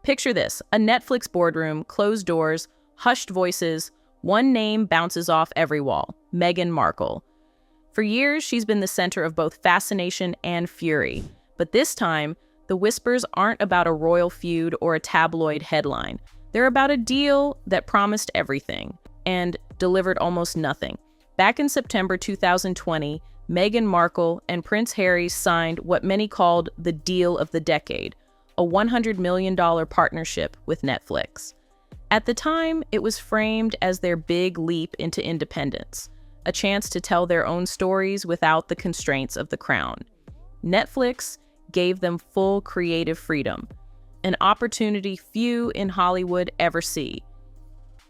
Picture this, a Netflix boardroom, closed doors, hushed voices, one name bounces off every wall, Meghan Markle. For years, she's been the center of both fascination and fury. But this time, the whispers aren't about a royal feud or a tabloid headline. They're about a deal that promised everything and delivered almost nothing. Back in September 2020, Meghan Markle and Prince Harry signed what many called the deal of the decade, a $100 million partnership with Netflix. At the time, it was framed as their big leap into independence, a chance to tell their own stories without the constraints of the crown. Netflix gave them full creative freedom, an opportunity few in Hollywood ever see.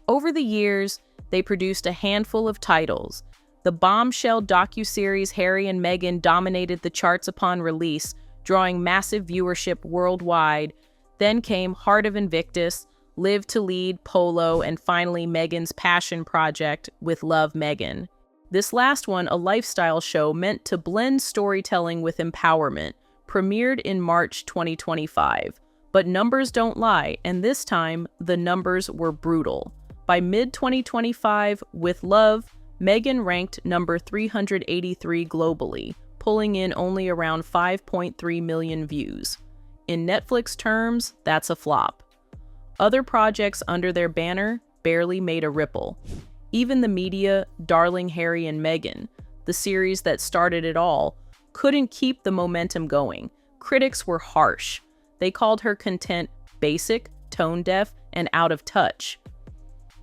Over the years, they produced a handful of titles. The bombshell docuseries Harry and Meghan dominated the charts upon release, drawing massive viewership worldwide. Then came Heart of Invictus, Live to Lead, Polo, and finally Meghan's passion project with Love Meghan. This last one, a lifestyle show meant to blend storytelling with empowerment, premiered in March 2025. But numbers don't lie, and this time, the numbers were brutal. By mid-2025, with Love, Meghan ranked number 383 globally, pulling in only around 5.3 million views. In Netflix terms, that's a flop. Other projects under their banner barely made a ripple. Even the media, darling Harry and Meghan, the series that started it all, couldn't keep the momentum going. Critics were harsh. They called her content basic, tone-deaf, and out of touch.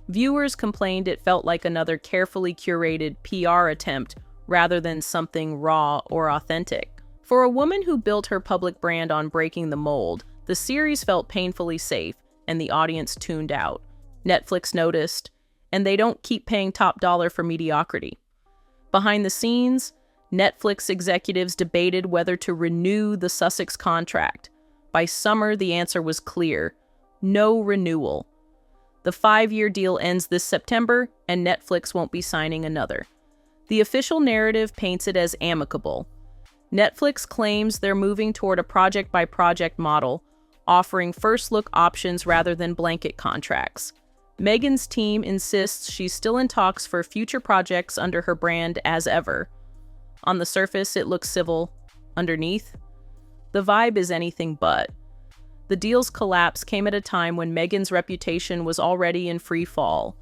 Viewers complained it felt like another carefully curated PR attempt rather than something raw or authentic. For a woman who built her public brand on breaking the mold, the series felt painfully safe, and the audience tuned out. Netflix noticed, and they don't keep paying top dollar for mediocrity. Behind the scenes, Netflix executives debated whether to renew the Sussex contract. By summer, the answer was clear: no renewal. The 5-year deal ends this September, and Netflix won't be signing another. The official narrative paints it as amicable. Netflix claims they're moving toward a project-by-project model, offering first-look options rather than blanket contracts. Meghan's team insists she's still in talks for future projects under her brand as ever. On the surface, it looks civil. Underneath, the vibe is anything but. The deal's collapse came at a time when Meghan's reputation was already in free fall.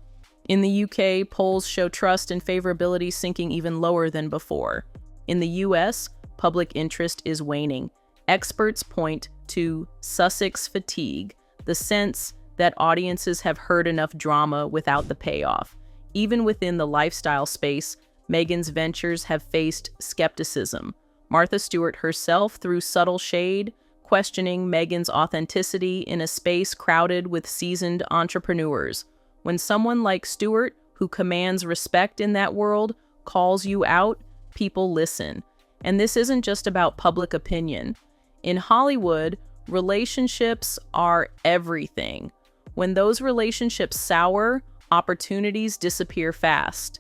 In the UK, polls show trust and favorability sinking even lower than before. In the US, public interest is waning. Experts point to Sussex fatigue, the sense that audiences have heard enough drama without the payoff. Even within the lifestyle space, Meghan's ventures have faced skepticism. Martha Stewart herself threw subtle shade, questioning Meghan's authenticity in a space crowded with seasoned entrepreneurs. When someone like Stewart, who commands respect in that world, calls you out, people listen. And this isn't just about public opinion. In Hollywood, relationships are everything. When those relationships sour, opportunities disappear fast.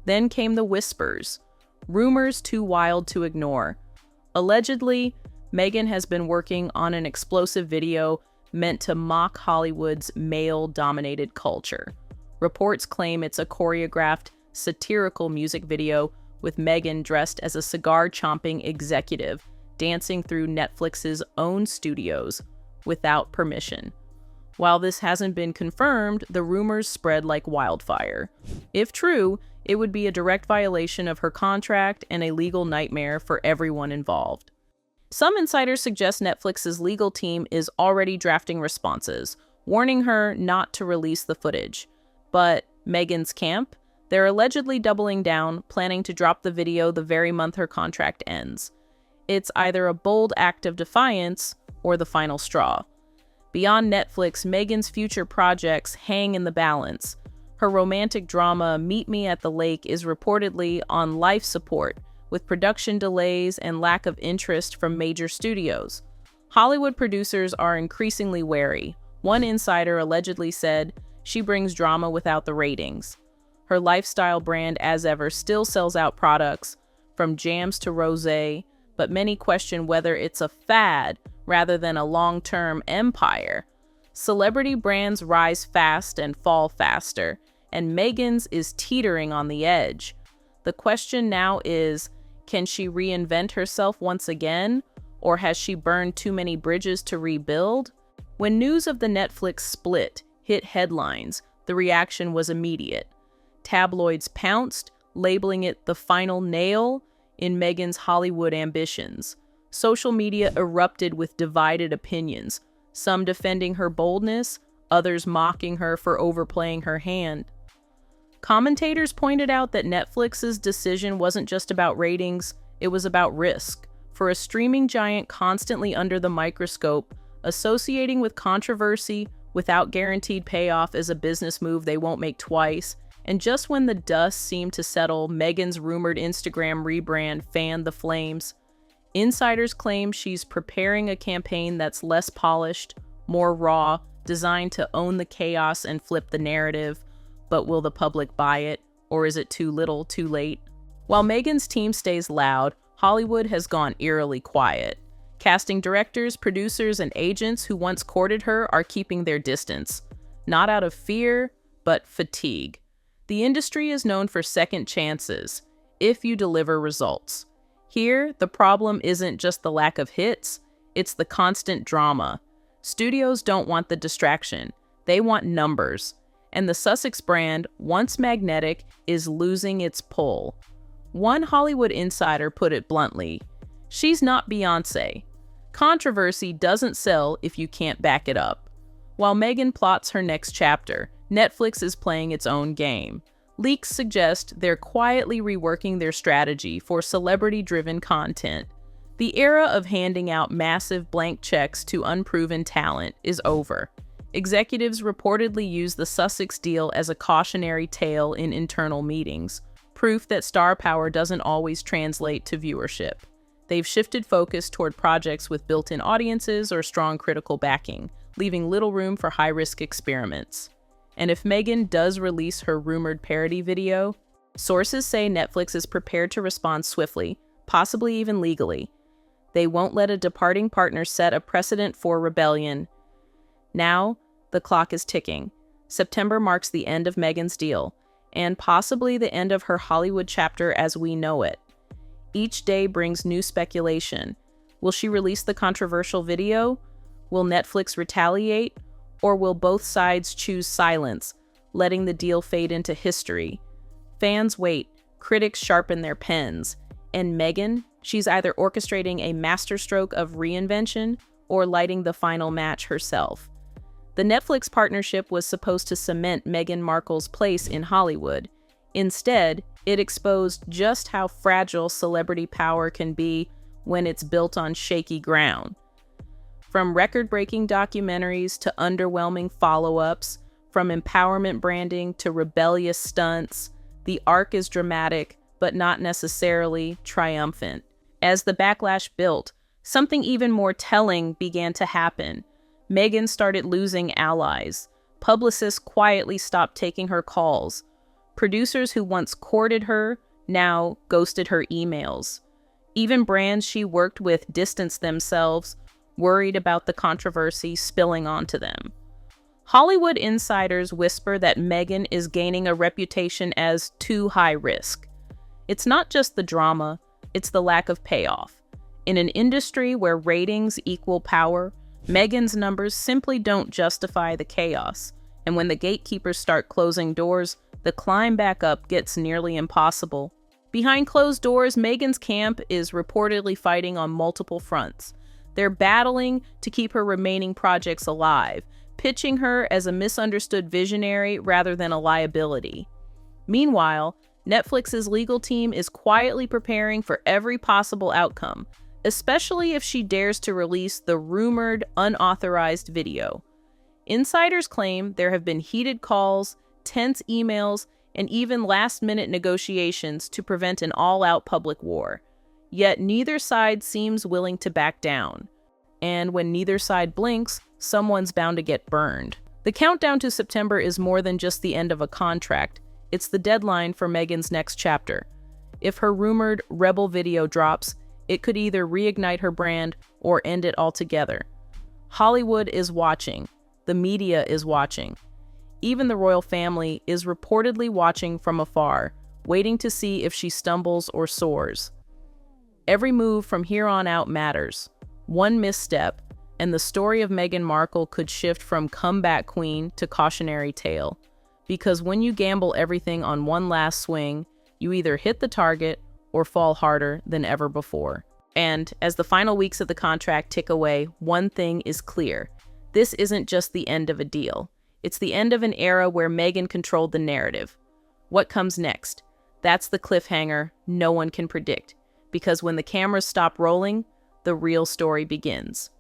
Then came the whispers, rumors too wild to ignore. Allegedly, Meghan has been working on an explosive video meant to mock Hollywood's male-dominated culture. Reports claim it's a choreographed, satirical music video with Meghan dressed as a cigar-chomping executive, dancing through Netflix's own studios without permission. While this hasn't been confirmed, the rumors spread like wildfire. If true, it would be a direct violation of her contract and a legal nightmare for everyone involved. Some insiders suggest Netflix's legal team is already drafting responses, warning her not to release the footage. But Meghan's camp? They're allegedly doubling down, planning to drop the video the very month her contract ends. It's either a bold act of defiance or the final straw. Beyond Netflix, Meghan's future projects hang in the balance. Her romantic drama, Meet Me at the Lake, is reportedly on life support, with production delays and lack of interest from major studios. Hollywood producers are increasingly wary. One insider allegedly said, she brings drama without the ratings. Her lifestyle brand, as ever, still sells out products, from jams to rosé, but many question whether it's a fad rather than a long-term empire. Celebrity brands rise fast and fall faster, and Meghan's is teetering on the edge. The question now is, can she reinvent herself once again, or has she burned too many bridges to rebuild? When news of the Netflix split hit headlines, the reaction was immediate. Tabloids pounced, labeling it the final nail in Meghan's Hollywood ambitions. Social media erupted with divided opinions, some defending her boldness, others mocking her for overplaying her hand. Commentators pointed out that Netflix's decision wasn't just about ratings, it was about risk. For a streaming giant constantly under the microscope, associating with controversy without guaranteed payoff is a business move they won't make twice. And just when the dust seemed to settle, Meghan's rumored Instagram rebrand fanned the flames. Insiders claim she's preparing a campaign that's less polished, more raw, designed to own the chaos and flip the narrative. But will the public buy it, or is it too little, too late? While Meghan's team stays loud, Hollywood has gone eerily quiet. Casting directors, producers, and agents who once courted her are keeping their distance. Not out of fear, but fatigue. The industry is known for second chances, if you deliver results. Here, the problem isn't just the lack of hits, it's the constant drama. Studios don't want the distraction, they want numbers. And the Sussex brand, once magnetic, is losing its pull. One Hollywood insider put it bluntly, "She's not Beyoncé. Controversy doesn't sell if you can't back it up." While Meghan plots her next chapter, Netflix is playing its own game. Leaks suggest they're quietly reworking their strategy for celebrity-driven content. The era of handing out massive blank checks to unproven talent is over. Executives reportedly use the Sussex deal as a cautionary tale in internal meetings, proof that star power doesn't always translate to viewership. They've shifted focus toward projects with built-in audiences or strong critical backing, leaving little room for high-risk experiments. And if Meghan does release her rumored parody video, sources say Netflix is prepared to respond swiftly, possibly even legally. They won't let a departing partner set a precedent for rebellion. Now, the clock is ticking. September marks the end of Meghan's deal, and possibly the end of her Hollywood chapter as we know it. Each day brings new speculation. Will she release the controversial video? Will Netflix retaliate? Or will both sides choose silence, letting the deal fade into history? Fans wait, critics sharpen their pens, and Meghan, she's either orchestrating a masterstroke of reinvention or lighting the final match herself. The Netflix partnership was supposed to cement Meghan Markle's place in Hollywood. Instead, it exposed just how fragile celebrity power can be when it's built on shaky ground. From record-breaking documentaries to underwhelming follow-ups, from empowerment branding to rebellious stunts, the arc is dramatic, but not necessarily triumphant. As the backlash built, something even more telling began to happen. Meghan started losing allies. Publicists quietly stopped taking her calls. Producers who once courted her now ghosted her emails. Even brands she worked with distanced themselves, worried about the controversy spilling onto them. Hollywood insiders whisper that Meghan is gaining a reputation as too high risk. It's not just the drama, it's the lack of payoff. In an industry where ratings equal power, Meghan's numbers simply don't justify the chaos. And when the gatekeepers start closing doors, the climb back up gets nearly impossible. Behind closed doors, Meghan's camp is reportedly fighting on multiple fronts. They're battling to keep her remaining projects alive, pitching her as a misunderstood visionary rather than a liability. Meanwhile, Netflix's legal team is quietly preparing for every possible outcome, especially if she dares to release the rumored unauthorized video. Insiders claim there have been heated calls, tense emails, and even last-minute negotiations to prevent an all-out public war. Yet neither side seems willing to back down. And when neither side blinks, someone's bound to get burned. The countdown to September is more than just the end of a contract. It's the deadline for Meghan's next chapter. If her rumored rebel video drops, it could either reignite her brand or end it altogether. Hollywood is watching. the media is watching. Even the royal family is reportedly watching from afar, waiting to see if she stumbles or soars. Every move from here on out matters. One misstep, and the story of Meghan Markle could shift from comeback queen to cautionary tale. Because when you gamble everything on one last swing, you either hit the target or fall harder than ever before. And as the final weeks of the contract tick away, one thing is clear. This isn't just the end of a deal. It's the end of an era where Meghan controlled the narrative. What comes next? That's the cliffhanger no one can predict. Because when the cameras stop rolling, the real story begins.